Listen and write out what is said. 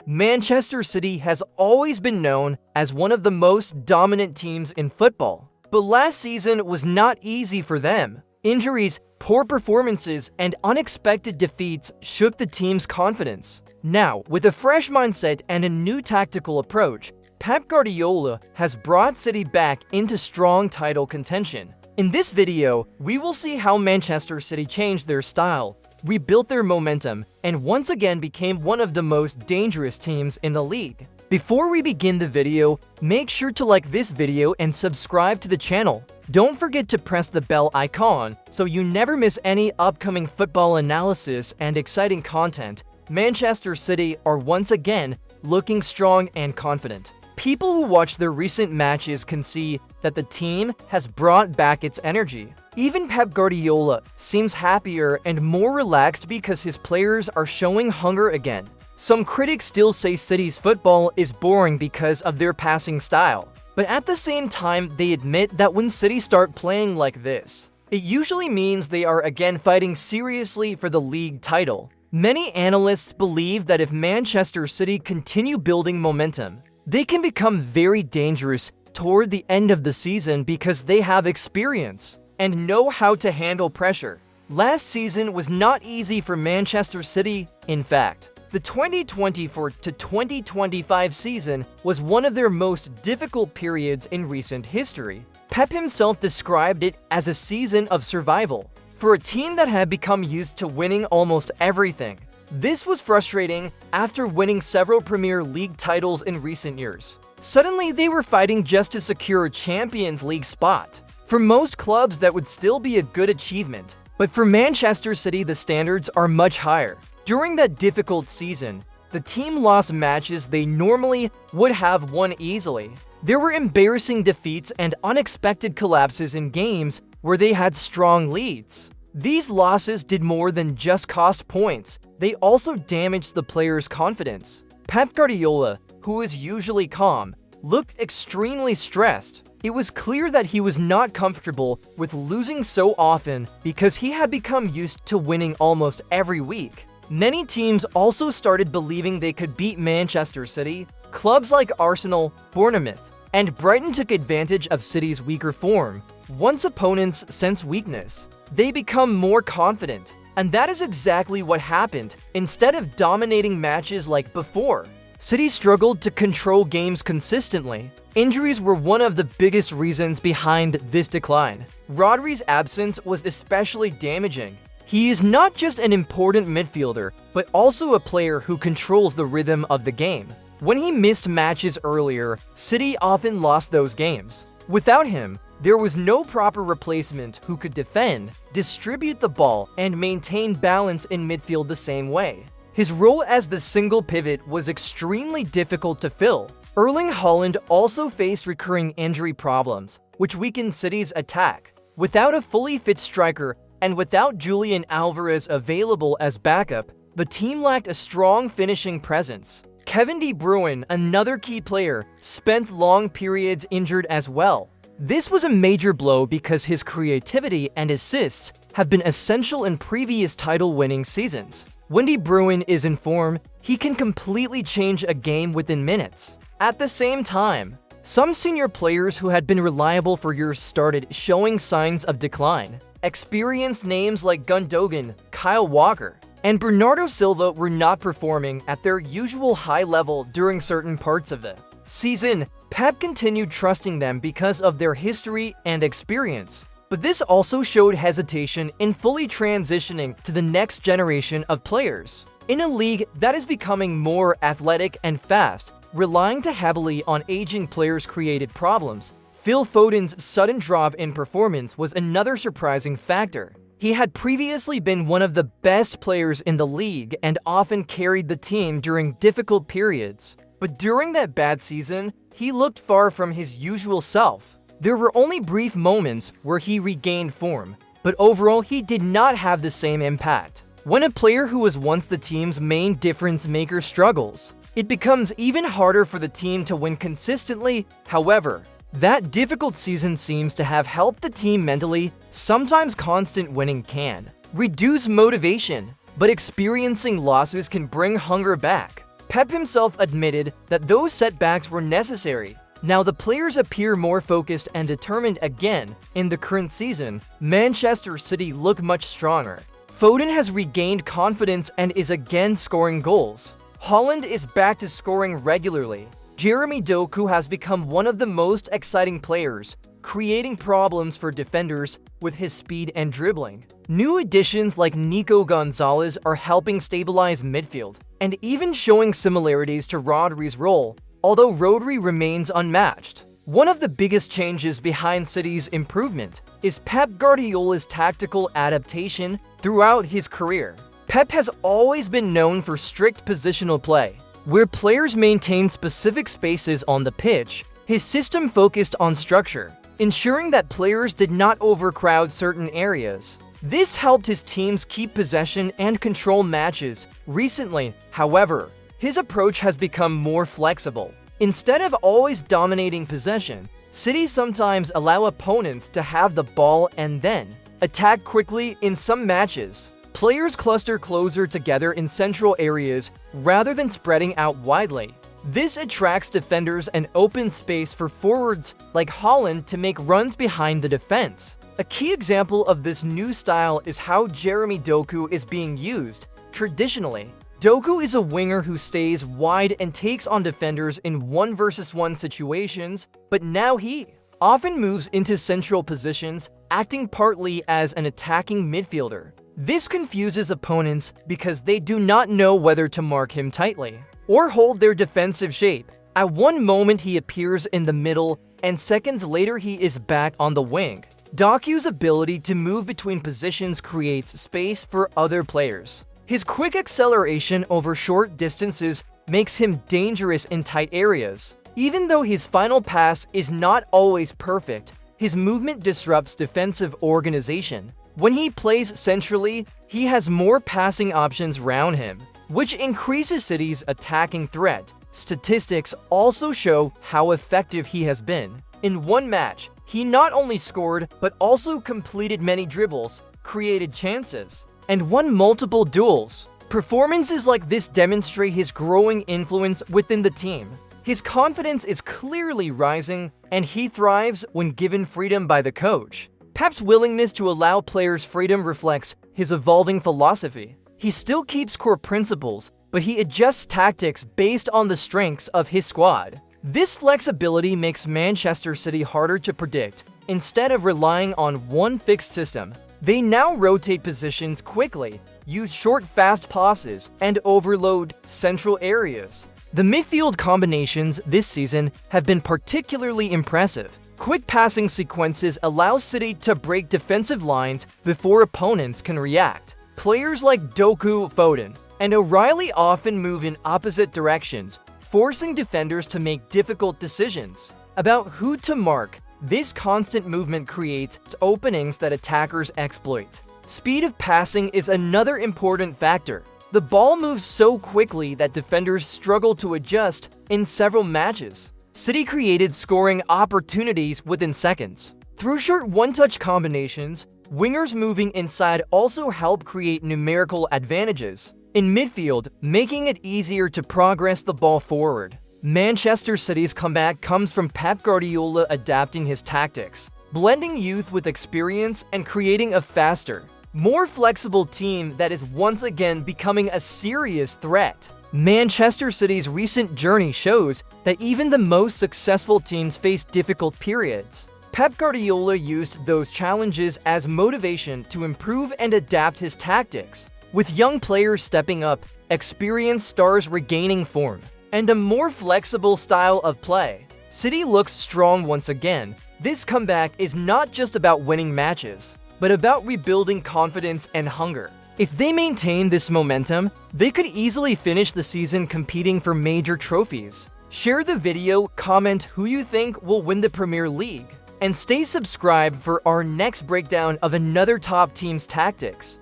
Manchester City has always been known as one of the most dominant teams in football. But last season was not easy for them. Injuries, poor performances, and unexpected defeats shook the team's confidence. Now, with a fresh mindset and a new tactical approach, Pep Guardiola has brought City back into strong title contention. In this video, we will see how Manchester City changed their style, rebuilt their momentum, and once again became one of the most dangerous teams in the league. Before we begin the video, make sure to like this video and subscribe to the channel. Don't forget to press the bell icon so you never miss any upcoming football analysis and exciting content. Manchester City are once again looking strong and confident. People who watch their recent matches can see that the team has brought back its energy. Even Pep Guardiola seems happier and more relaxed because his players are showing hunger again. Some critics still say City's football is boring because of their passing style, but at the same time they admit that when City start playing like this, it usually means they are again fighting seriously for the league title. Many analysts believe that if Manchester City continue building momentum, they can become very dangerous toward the end of the season because they have experience and know how to handle pressure. Last season was not easy for Manchester City. In fact, the 2024 to 2025 season was one of their most difficult periods in recent history. Pep himself described it as a season of survival for a team that had become used to winning almost everything. This was frustrating after winning several Premier League titles in recent years. Suddenly, they were fighting just to secure a Champions League spot. For most clubs, that would still be a good achievement, but for Manchester City, the standards are much higher. During that difficult season, the team lost matches they normally would have won easily. There were embarrassing defeats and unexpected collapses in games where they had strong leads. These losses did more than just cost points. They also damaged the players' confidence. Pep Guardiola, who is usually calm, looked extremely stressed. It was clear that he was not comfortable with losing so often because he had become used to winning almost every week. Many teams also started believing they could beat Manchester City. Clubs like Arsenal, Bournemouth, and Brighton took advantage of City's weaker form. Once opponents sense weakness, they become more confident. And that is exactly what happened. Instead of dominating matches like before, City struggled to control games consistently. Injuries were one of the biggest reasons behind this decline. Rodri's absence was especially damaging. He is not just an important midfielder, but also a player who controls the rhythm of the game. When he missed matches earlier, City often lost those games. Without him, there was no proper replacement who could defend, distribute the ball, and maintain balance in midfield the same way. His role as the single pivot was extremely difficult to fill. Erling Haaland also faced recurring injury problems, which weakened City's attack. Without a fully fit striker, and without Julian Alvarez available as backup, the team lacked a strong finishing presence. Kevin De Bruyne, another key player, spent long periods injured as well. This was a major blow because his creativity and assists have been essential in previous title-winning seasons. When De Bruyne is in form, he can completely change a game within minutes. At the same time, some senior players who had been reliable for years started showing signs of decline. Experienced names like Gundogan, Kyle Walker, and Bernardo Silva were not performing at their usual high level during certain parts of the season. Pep continued trusting them because of their history and experience, but this also showed hesitation in fully transitioning to the next generation of players. In a league that is becoming more athletic and fast, relying too heavily on aging players created problems. Phil Foden's sudden drop in performance was another surprising factor. He had previously been one of the best players in the league and often carried the team during difficult periods. But during that bad season, he looked far from his usual self. There were only brief moments where he regained form, but overall he did not have the same impact. When a player who was once the team's main difference maker struggles, it becomes even harder for the team to win consistently. However, that difficult season seems to have helped the team mentally. Sometimes constant winning can reduce motivation, but experiencing losses can bring hunger back. Pep himself admitted that those setbacks were necessary. Now the players appear more focused and determined again. In the current season, Manchester City look much stronger. Foden has regained confidence and is again scoring goals. Haaland is back to scoring regularly. Jeremy Doku has become one of the most exciting players, creating problems for defenders with his speed and dribbling. New additions like Nico Gonzalez are helping stabilize midfield, and even showing similarities to Rodri's role, although Rodri remains unmatched. One of the biggest changes behind City's improvement is Pep Guardiola's tactical adaptation throughout his career. Pep has always been known for strict positional play, where players maintain specific spaces on the pitch. His system focused on structure, ensuring that players did not overcrowd certain areas. This helped his teams keep possession and control matches. Recently, however, his approach has become more flexible. Instead of always dominating possession, City sometimes allow opponents to have the ball and then attack quickly. In some matches, players cluster closer together in central areas rather than spreading out widely. This attracts defenders and opens space for forwards like Haaland to make runs behind the defense. A key example of this new style is how Jeremy Doku is being used. Traditionally, Doku is a winger who stays wide and takes on defenders in 1-versus-1 situations, but now he often moves into central positions, acting partly as an attacking midfielder. This confuses opponents because they do not know whether to mark him tightly or hold their defensive shape. At one moment he appears in the middle, and seconds later he is back on the wing. Doku's ability to move between positions creates space for other players. His quick acceleration over short distances makes him dangerous in tight areas. Even though his final pass is not always perfect, his movement disrupts defensive organization. When he plays centrally, he has more passing options around him, which increases City's attacking threat. Statistics also show how effective he has been. In one match, he not only scored but also completed many dribbles, created chances, and won multiple duels. Performances like this demonstrate his growing influence within the team. His confidence is clearly rising, and he thrives when given freedom by the coach. Pep's willingness to allow players freedom reflects his evolving philosophy. He still keeps core principles, but he adjusts tactics based on the strengths of his squad. This flexibility makes Manchester City harder to predict. Instead of relying on one fixed system, they now rotate positions quickly, use short, fast passes, and overload central areas. The midfield combinations this season have been particularly impressive. Quick passing sequences allow City to break defensive lines before opponents can react. Players like Doku, Foden, and O'Reilly often move in opposite directions, forcing defenders to make difficult decisions about who to mark. This constant movement creates openings that attackers exploit. Speed of passing is another important factor. The ball moves so quickly that defenders struggle to adjust. In several matches, City created scoring opportunities within seconds. Through short one-touch combinations, wingers moving inside also help create numerical advantages in midfield, making it easier to progress the ball forward. Manchester City's comeback comes from Pep Guardiola adapting his tactics, blending youth with experience and creating a faster, more flexible team that is once again becoming a serious threat. Manchester City's recent journey shows that even the most successful teams face difficult periods. Pep Guardiola used those challenges as motivation to improve and adapt his tactics. With young players stepping up, experienced stars regaining form, and a more flexible style of play, City looks strong once again. This comeback is not just about winning matches, but about rebuilding confidence and hunger. If they maintain this momentum, they could easily finish the season competing for major trophies. Share the video, comment who you think will win the Premier League, and stay subscribed for our next breakdown of another top team's tactics.